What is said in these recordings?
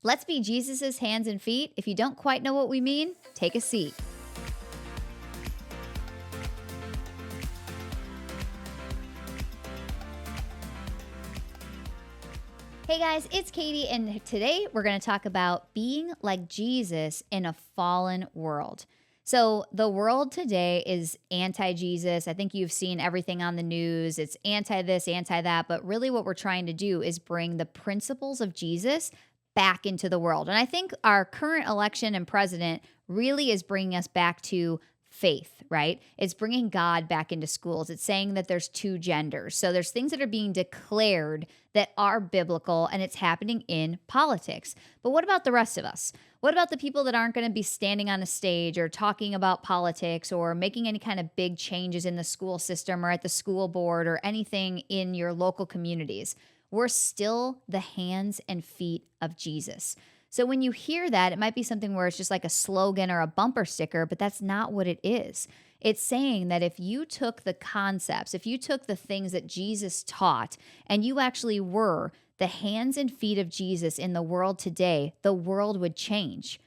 Let's be Jesus's hands and feet. If you don't quite know what we mean, take a seat. Hey guys, it's Katie, and today we're going to talk about being like Jesus in a fallen world. So, the world today is anti Jesus. I think you've seen everything on the news. It's anti this, anti that. But really, what we're trying to do is bring the principles of Jesus back into the world. And I think our current election and president really is bringing us back to faith, right? It's bringing God back into schools. It's saying that there's two genders. So there's things that are being declared that are biblical, and it's happening in politics. But what about the rest of us? What about the people that aren't going to be standing on a stage or talking about politics or making any kind of big changes in the school system or at the school board or anything in your local communities? We're still the hands and feet of Jesus. So when you hear that, it might be something where it's just like a slogan or a bumper sticker, but that's not what it is. It's saying that if you took the concepts, if you took the things that Jesus taught, and you actually were the hands and feet of Jesus in the world today, the world would change.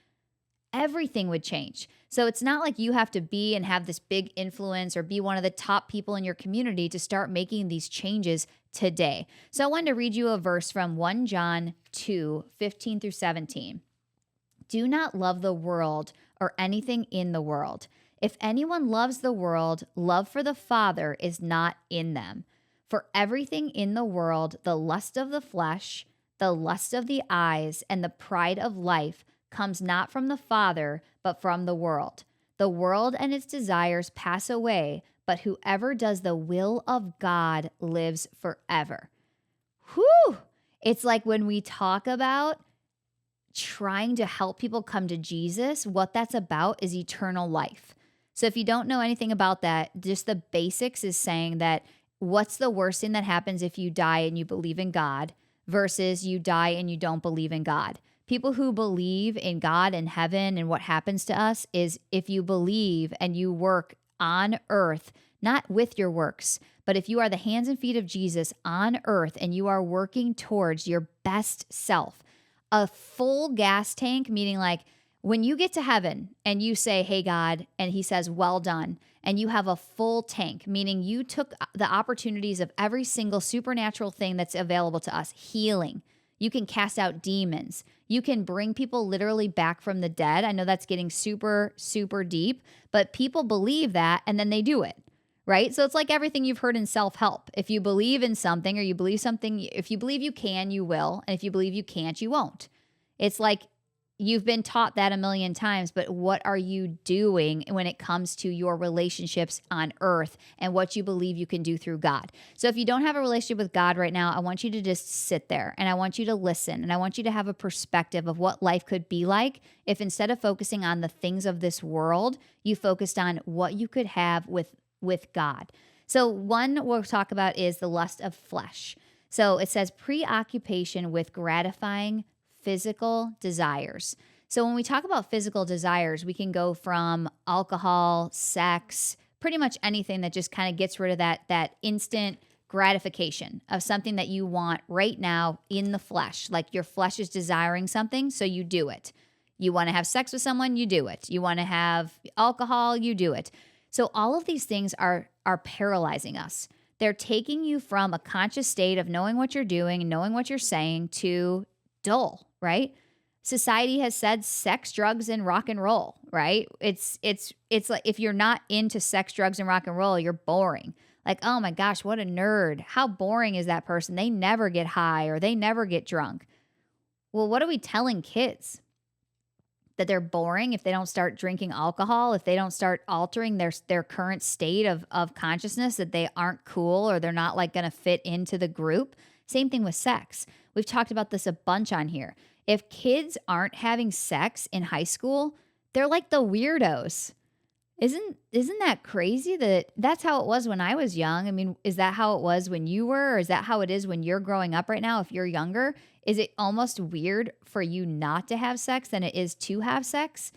Everything would change. So it's not like you have to be and have this big influence or be one of the top people in your community to start making these changes today. So I wanted to read you a verse from 1 John 2:15 through 17. Do not love the world or anything in the world. If anyone loves the world, love for the Father is not in them. For everything in the world, the lust of the flesh, the lust of the eyes, and the pride of life comes not from the Father, but from the world. The world and its desires pass away, but whoever does the will of God lives forever. Whew! It's like when we talk about trying to help people come to Jesus, what that's about is eternal life. So if you don't know anything about that, just the basics is saying that what's the worst thing that happens if you die and you believe in God versus you die and you don't believe in God? People who believe in God and heaven and what happens to us is if you believe and you work on earth, not with your works, but if you are the hands and feet of Jesus on earth and you are working towards your best self, a full gas tank, meaning like when you get to heaven and you say, hey, God, and he says, well done, and you have a full tank, meaning you took the opportunities of every single supernatural thing that's available to us, healing. You can cast out demons. You can bring people literally back from the dead. I know that's getting super, super deep, but people believe that and then they do it, right? So it's like everything you've heard in self-help. If you believe in something or you believe something, if you believe you can, you will. And if you believe you can't, you won't. It's like you've been taught that a million times, but what are you doing when it comes to your relationships on earth and what you believe you can do through God? So if you don't have a relationship with God right now, I want you to just sit there and I want you to listen and I want you to have a perspective of what life could be like if instead of focusing on the things of this world, you focused on what you could have with God. So one we'll talk about is the lust of flesh. So it says preoccupation with gratifying physical desires. So when we talk about physical desires, we can go from alcohol, sex, pretty much anything that just kind of gets rid of that instant gratification of something that you want right now in the flesh. Like your flesh is desiring something, so you do it. You want to have sex with someone, you do it. You want to have alcohol, you do it. So all of these things are paralyzing us. They're taking you from a conscious state of knowing what you're doing and knowing what you're saying to dull, right? Society has said sex, drugs, and rock and roll, right? It's like if you're not into sex, drugs, and rock and roll, you're boring. Like, oh my gosh, what a nerd. How boring is that person? They never get high or they never get drunk. Well, what are we telling kids? That they're boring if they don't start drinking alcohol, if they don't start altering their current state of consciousness, that they aren't cool or they're not like going to fit into the group. Same thing with sex. We've talked about this a bunch on here. If kids aren't having sex in high school, they're like the weirdos. Isn't that crazy that that's how it was when I was young? I mean, is that how it was when you were? Or is that how it is when you're growing up right now? If you're younger, is it almost weird for you not to have sex than it is to have sex?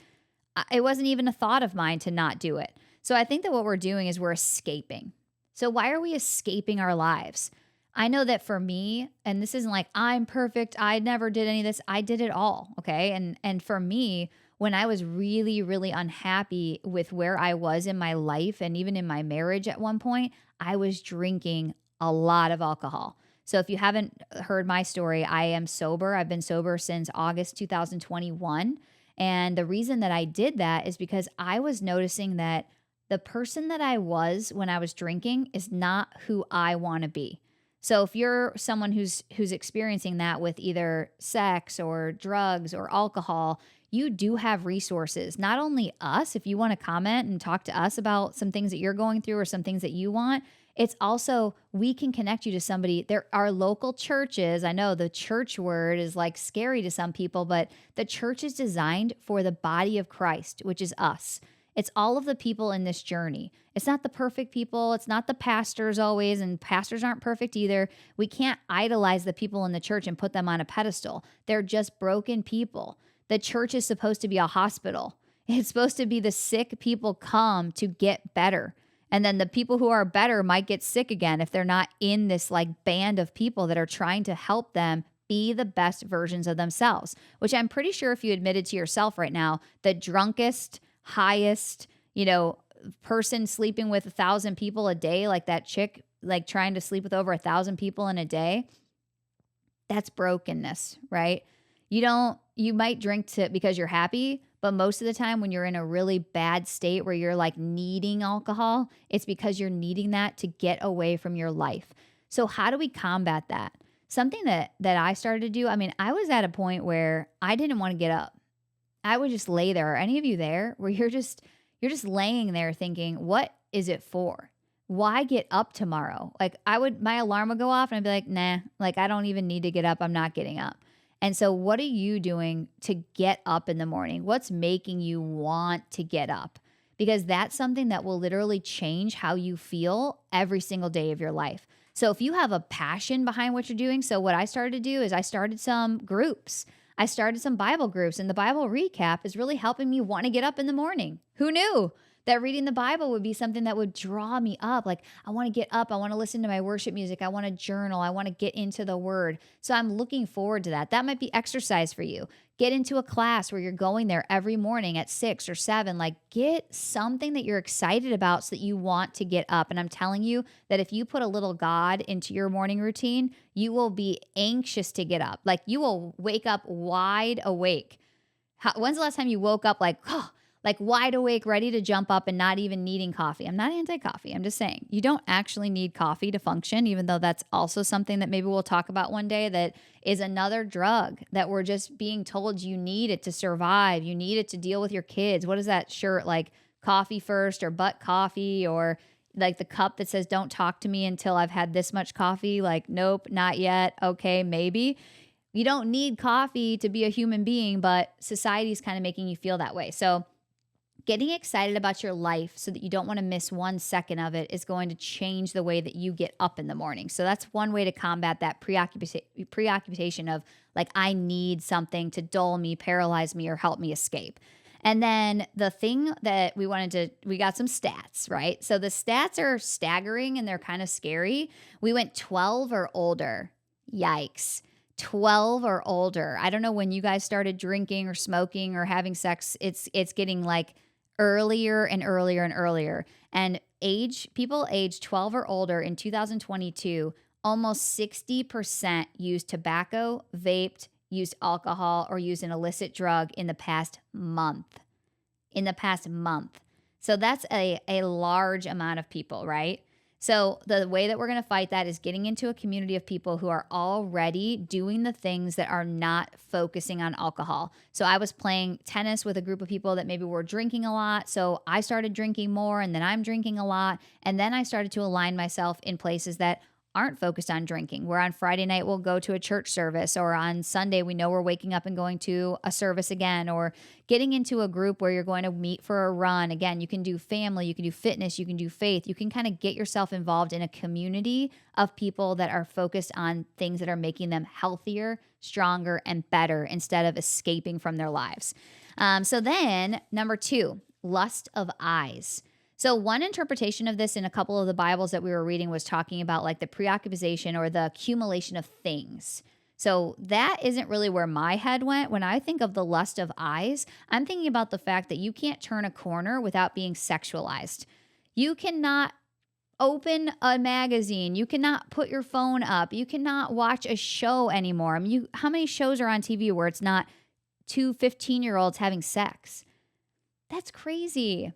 It wasn't even a thought of mine to not do it. So I think that what we're doing is we're escaping. So why are we escaping our lives? I know that for me, and this isn't like I'm perfect, I never did any of this. I did it all, okay? And for me, when I was really really unhappy with where I was in my life and even in my marriage at one point, I was drinking a lot of alcohol. So if you haven't heard my story, I am sober. I've been sober since August 2021. And the reason that I did that is because I was noticing that the person that I was when I was drinking is not who I want to be. So if you're someone who's experiencing that with either sex or drugs or alcohol, you do have resources. Not only us, if you want to comment and talk to us about some things that you're going through or some things that you want, it's also we can connect you to somebody. There are local churches. I know the church word is like scary to some people, but the church is designed for the body of Christ, which is us. It's all of the people in this journey. It's not the perfect people. It's not the pastors always, and pastors aren't perfect either. We can't idolize the people in the church and put them on a pedestal. They're just broken people. The church is supposed to be a hospital. It's supposed to be the sick people come to get better. And then the people who are better might get sick again if they're not in this like band of people that are trying to help them be the best versions of themselves, which I'm pretty sure if you admitted to yourself right now, the drunkest, highest, person sleeping with 1,000 people a day, like that chick, like trying to sleep with over 1,000 people in a day, that's brokenness, right? You might drink because you're happy, but most of the time when you're in a really bad state where you're like needing alcohol, it's because you're needing that to get away from your life. So how do we combat that? Something that I started to do, I mean, I was at a point where I didn't want to get up. I would just lay there. Are any of you there where you're just laying there thinking, what is it for? Why get up tomorrow? Like my alarm would go off and I'd be like, nah, like I don't even need to get up. I'm not getting up. And so what are you doing to get up in the morning? What's making you want to get up? Because that's something that will literally change how you feel every single day of your life. So if you have a passion behind what you're doing, so what I started to do is I started some groups. I started some Bible groups, and the Bible recap is really helping me want to get up in the morning. Who knew that reading the Bible would be something that would draw me up? Like, I want to get up. I want to listen to my worship music. I want to journal. I want to get into the word. So I'm looking forward to that. That might be exercise for you. Get into a class where you're going there every morning at 6 or 7. Like, get something that you're excited about so that you want to get up. And I'm telling you that if you put a little God into your morning routine, you will be anxious to get up. Like, you will wake up wide awake. When's the last time you woke up like wide awake, ready to jump up and not even needing coffee? I'm not anti-coffee. I'm just saying you don't actually need coffee to function, even though that's also something that maybe we'll talk about one day that is another drug that we're just being told you need it to survive. You need it to deal with your kids. What is that shirt like? Coffee first or but coffee, or like the cup that says don't talk to me until I've had this much coffee. Like, nope, not yet. Okay, maybe. You don't need coffee to be a human being, but society's kind of making you feel that way. So getting excited about your life so that you don't want to miss 1 second of it is going to change the way that you get up in the morning. So that's one way to combat that preoccupation of like, I need something to dull me, paralyze me, or help me escape. And then the thing that we got some stats, right? So the stats are staggering and they're kind of scary. We went 12 or older. Yikes. 12 or older. I don't know when you guys started drinking or smoking or having sex. It's getting like earlier and earlier and earlier. And people age 12 or older in 2022, almost 60% used tobacco, vaped, used alcohol, or used an illicit drug in the past month. So that's a large amount of people, right? So the way that we're going to fight that is getting into a community of people who are already doing the things that are not focusing on alcohol. So I was playing tennis with a group of people that maybe were drinking a lot. So I started drinking more, and then I'm drinking a lot. And then I started to align myself in places that aren't focused on drinking, where on Friday night we'll go to a church service, or on Sunday we know we're waking up and going to a service again, or getting into a group where you're going to meet for a run. Again, you can do family, you can do fitness, you can do faith. You can kind of get yourself involved in a community of people that are focused on things that are making them healthier, stronger, and better instead of escaping from their lives. So then number 2, lust of eyes. So, one interpretation of this in a couple of the Bibles that we were reading was talking about like the preoccupation or the accumulation of things. So, that isn't really where my head went. When I think of the lust of eyes, I'm thinking about the fact that you can't turn a corner without being sexualized. You cannot open a magazine. You cannot put your phone up. You cannot watch a show anymore. I mean, how many shows are on TV where it's not two 15-year-olds having sex? That's crazy.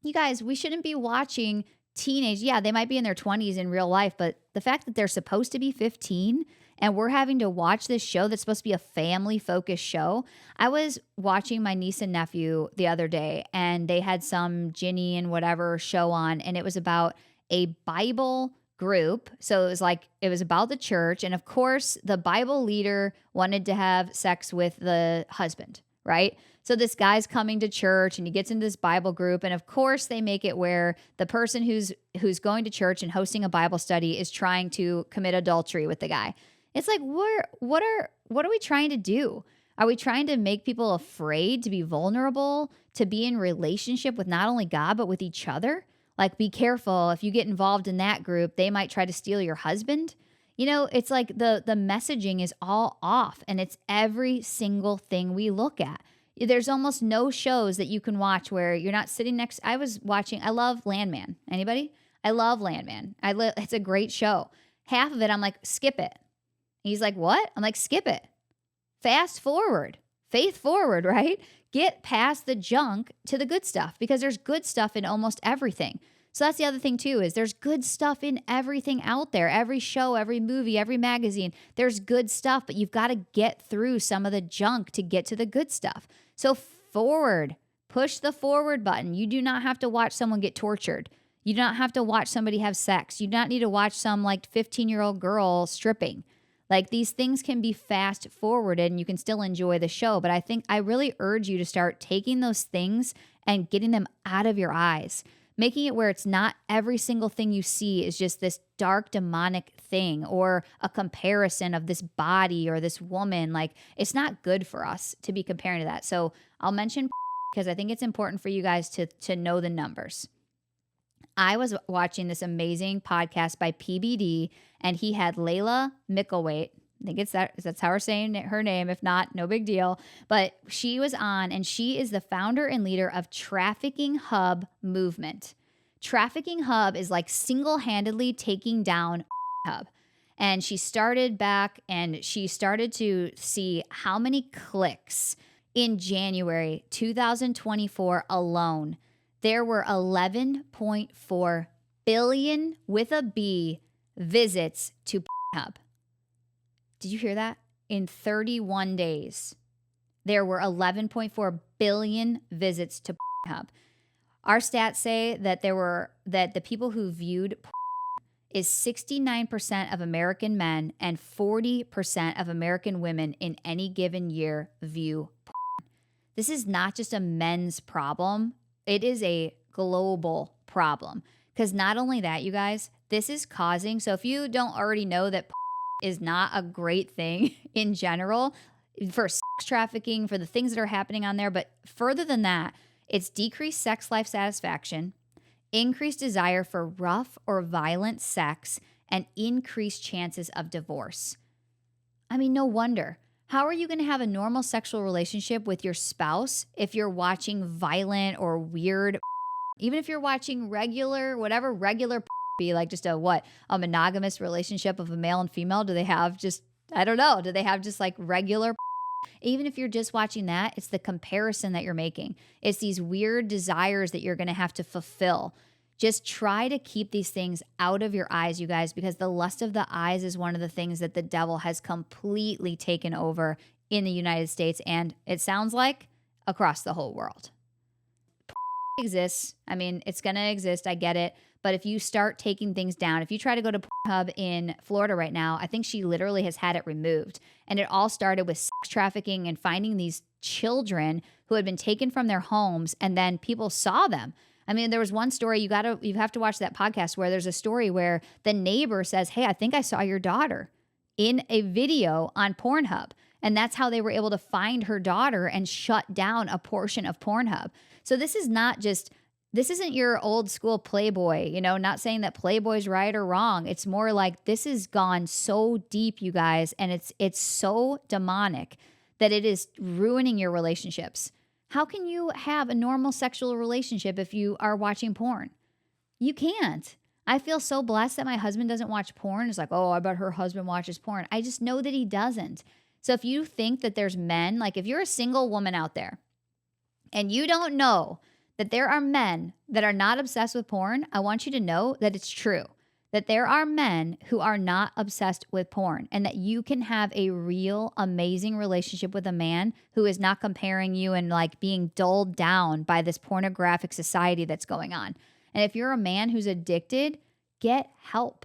You guys, we shouldn't be watching teenage. Yeah, they might be in their 20s in real life, but the fact that they're supposed to be 15 and we're having to watch this show that's supposed to be a family focused show. I was watching my niece and nephew the other day and they had some Ginny and whatever show on, and it was about a Bible group. So it was about the church. And of course, the Bible leader wanted to have sex with the husband, right? So this guy's coming to church and he gets into this Bible group. And of course, they make it where the person who's going to church and hosting a Bible study is trying to commit adultery with the guy. It's like, what are we trying to do? Are we trying to make people afraid to be vulnerable, to be in relationship with not only God, but with each other? Like, be careful. If you get involved in that group, they might try to steal your husband. You know, it's like the messaging is all off, and it's every single thing we look at. There's almost no shows that you can watch where you're not sitting next. I love Landman. Anybody? I love Landman. It's a great show. Half of it, I'm like, skip it. He's like, what? I'm like, skip it. Fast forward. Faith forward, right? Get past the junk to the good stuff, because there's good stuff in almost everything. So that's the other thing too, is there's good stuff in everything out there. Every show, every movie, every magazine, there's good stuff, but you've got to get through some of the junk to get to the good stuff. So forward, push the forward button. You do not have to watch someone get tortured. You do not have to watch somebody have sex. You do not need to watch some like 15-year-old girl stripping. Like, these things can be fast forwarded and you can still enjoy the show. But I really urge you to start taking those things and getting them out of your eyes, making it where it's not every single thing you see is just this dark demonic thing or a comparison of this body or this woman. Like, it's not good for us to be comparing to that. So I'll mention because I think it's important for you guys to know the numbers. I was watching this amazing podcast by PBD, and he had Layla Mickelwaite. I think that's how we're saying her name. If not, no big deal. But she was on, and she is the founder and leader of Trafficking Hub movement. Trafficking Hub is like single-handedly taking down Hub. And she started back, and she started to see how many clicks in January 2024 alone. There were 11.4 billion with a B visits to Pornhub. Did you hear that? In 31 days, there were 11.4 billion visits to Pornhub. Our stats say that the people who viewed porn is 69% of American men and 40% of American women in any given year view porn. This is not just a men's problem. It is a global problem, because not only that, you guys, this is causing, so if you don't already know that is not a great thing in general for sex trafficking, for the things that are happening on there, but further than that, it's decreased sex life satisfaction, increased desire for rough or violent sex, and increased chances of divorce. I mean, no wonder. How are you going to have a normal sexual relationship with your spouse if you're watching violent or weird, even if you're watching regular be, like just a monogamous relationship of a male and female? Do they have just, I don't know, do they have just like regular? Even if you're just watching that, it's the comparison that you're making. It's these weird desires that you're going to have to fulfill. Just try to keep these things out of your eyes, you guys, because the lust of the eyes is one of the things that the devil has completely taken over in the United States, and it sounds like across the whole world. Exists. I mean, it's going to exist. I get it. But if you start taking things down, if you try to go to Pornhub in Florida right now, I think she literally has had it removed. And it all started with sex trafficking and finding these children who had been taken from their homes, and then people saw them. I mean, there was one story, you have to watch that podcast, where there's a story where the neighbor says, "Hey, I think I saw your daughter in a video on Pornhub." And that's how they were able to find her daughter and shut down a portion of Pornhub. So this is not just This isn't your old school Playboy, not saying that Playboy's right or wrong. It's more like this has gone so deep, you guys, and it's so demonic that it is ruining your relationships. How can you have a normal sexual relationship if you are watching porn? You can't. I feel so blessed that my husband doesn't watch porn. It's like, oh, I bet her husband watches porn. I just know that he doesn't. So if you think that there's men, like if you're a single woman out there and you don't know that there are men that are not obsessed with porn, I want you to know that it's true. That there are men who are not obsessed with porn, and that you can have a real amazing relationship with a man who is not comparing you and like being dulled down by this pornographic society that's going on. And if you're a man who's addicted, get help.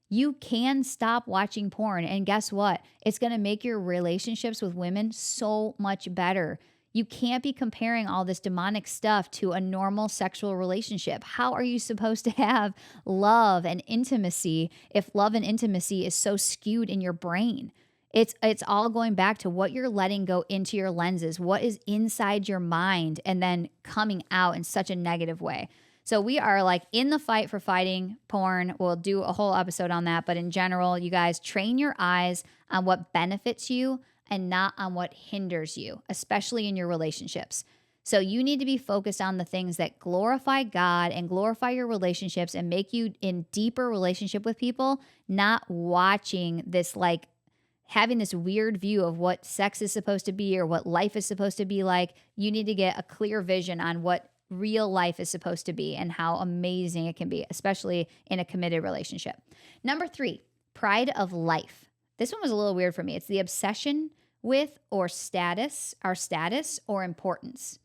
You can stop watching porn. And guess what? It's going to make your relationships with women so much better. You can't be comparing all this demonic stuff to a normal sexual relationship. How are you supposed to have love and intimacy if love and intimacy is so skewed in your brain? It's all going back to what you're letting go into your lenses, what is inside your mind, and then coming out in such a negative way. So we are like in the fight for fighting porn. We'll do a whole episode on that. But in general, you guys train your eyes on what benefits you and not on what hinders you, especially in your relationships. So you need to be focused on the things that glorify God and glorify your relationships and make you in deeper relationship with people, not watching this like having this weird view of what sex is supposed to be or what life is supposed to be like. You need to get a clear vision on what real life is supposed to be and how amazing it can be, especially in a committed relationship. Number 3, pride of life. This one was a little weird for me. It's the obsession with our status or importance.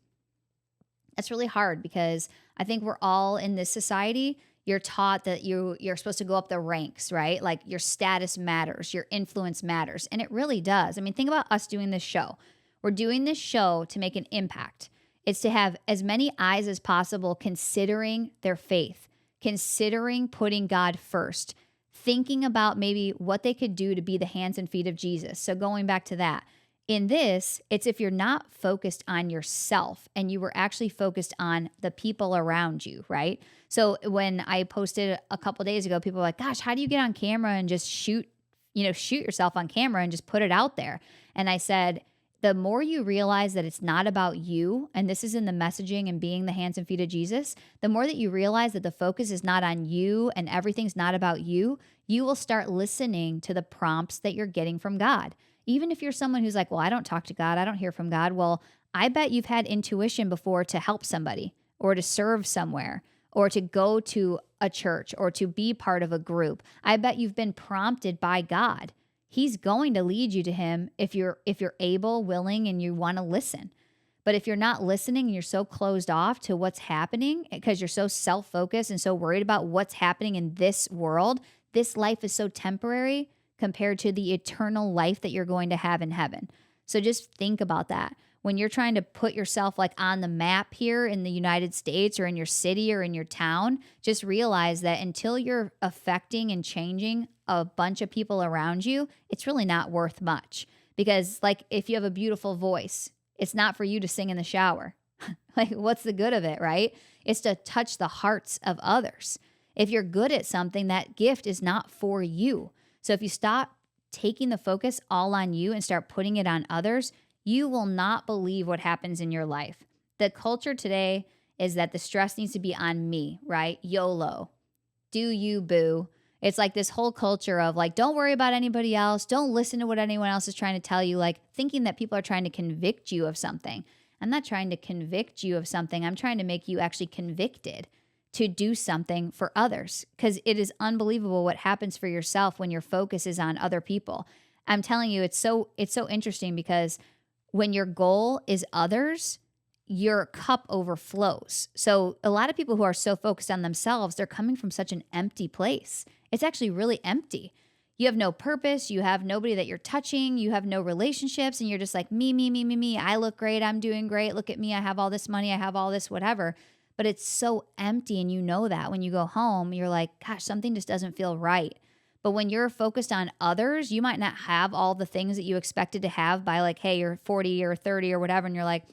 That's really hard because I think we're all in this society. You're taught that you're supposed to go up the ranks, right? Like your status matters, your influence matters. And it really does. I mean, think about us doing this show. We're doing this show to make an impact. It's to have as many eyes as possible considering their faith, considering putting God first, thinking about maybe what they could do to be the hands and feet of Jesus. So going back to that, in this, it's if you're not focused on yourself and you were actually focused on the people around you, right? So when I posted a couple days ago, people were like, gosh, how do you get on camera and just shoot yourself on camera and just put it out there? And I said, the more you realize that it's not about you, and this is in the messaging and being the hands and feet of Jesus, the more that you realize that the focus is not on you and everything's not about you, you will start listening to the prompts that you're getting from God. Even if you're someone who's like, well, I don't talk to God, I don't hear from God. Well, I bet you've had intuition before to help somebody or to serve somewhere or to go to a church or to be part of a group. I bet you've been prompted by God. He's going to lead you to him if you're able, willing, and you want to listen. But if you're not listening and you're so closed off to what's happening because you're so self-focused and so worried about what's happening in this world, this life is so temporary compared to the eternal life that you're going to have in heaven. So just think about that. When you're trying to put yourself like on the map here in the United States or in your city or in your town, just realize that until you're affecting and changing a bunch of people around you, it's really not worth much. Because like if you have a beautiful voice, it's not for you to sing in the shower. Like what's the good of it, right? It's to touch the hearts of others. If you're good at something, that gift is not for you. So if you stop taking the focus all on you and start putting it on others, you will not believe what happens in your life. The culture today is that the stress needs to be on me, right? YOLO. Do you, boo. It's like this whole culture of like, don't worry about anybody else. Don't listen to what anyone else is trying to tell you, like thinking that people are trying to convict you of something. I'm not trying to convict you of something. I'm trying to make you actually convicted to do something for others, because it is unbelievable what happens for yourself when your focus is on other people. I'm telling you, it's so interesting because when your goal is others, your cup overflows. So a lot of people who are so focused on themselves, they're coming from such an empty place. It's actually really empty. You have no purpose. You have nobody that you're touching. You have no relationships. And you're just like, me, me, me, me, me. I look great. I'm doing great. Look at me. I have all this money. I have all this whatever. But it's so empty. And you know that when you go home, you're like, gosh, something just doesn't feel right. But when you're focused on others, you might not have all the things that you expected to have by like, hey, you're 40 or 30 or whatever. And you're like,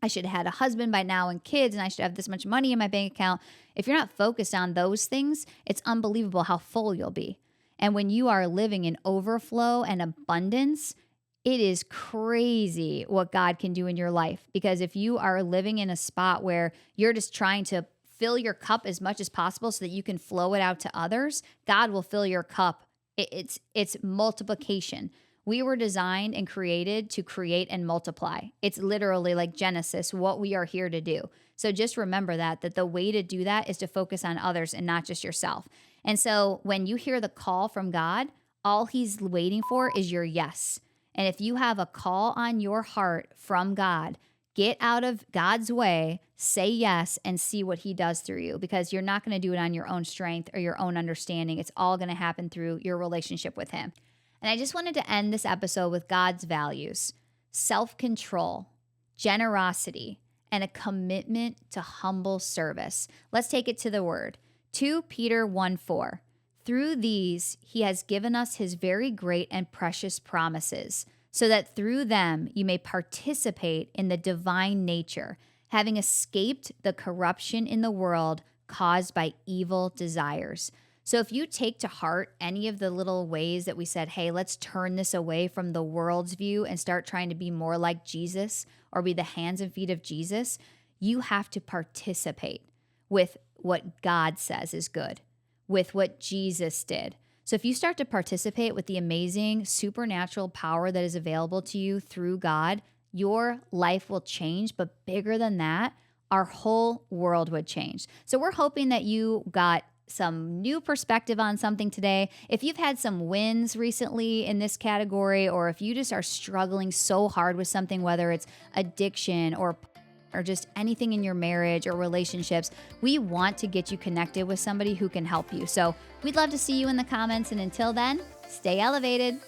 I should have had a husband by now and kids, and I should have this much money in my bank account. If you're not focused on those things, it's unbelievable how full you'll be. And when you are living in overflow and abundance, it is crazy what God can do in your life. Because if you are living in a spot where you're just trying to fill your cup as much as possible so that you can flow it out to others, God will fill your cup. It's multiplication. We were designed and created to create and multiply. It's literally like Genesis, what we are here to do. So just remember that the way to do that is to focus on others and not just yourself. And so when you hear the call from God, all he's waiting for is your yes. And if you have a call on your heart from God, get out of God's way, say yes, and see what he does through you, because you're not going to do it on your own strength or your own understanding. It's all going to happen through your relationship with him. And I just wanted to end this episode with God's values: self-control, generosity, and a commitment to humble service. Let's take it to the word. 2 Peter 1:4. Through these, he has given us his very great and precious promises, so that through them you may participate in the divine nature, having escaped the corruption in the world caused by evil desires. So if you take to heart any of the little ways that we said, hey, let's turn this away from the world's view and start trying to be more like Jesus or be the hands and feet of Jesus, you have to participate with what God says is good, with what Jesus did. So if you start to participate with the amazing supernatural power that is available to you through God, your life will change. But bigger than that, our whole world would change. So we're hoping that you got some new perspective on something today. If you've had some wins recently in this category, or if you just are struggling so hard with something, whether it's addiction or just anything in your marriage or relationships, we want to get you connected with somebody who can help you. So we'd love to see you in the comments. And until then, stay elevated.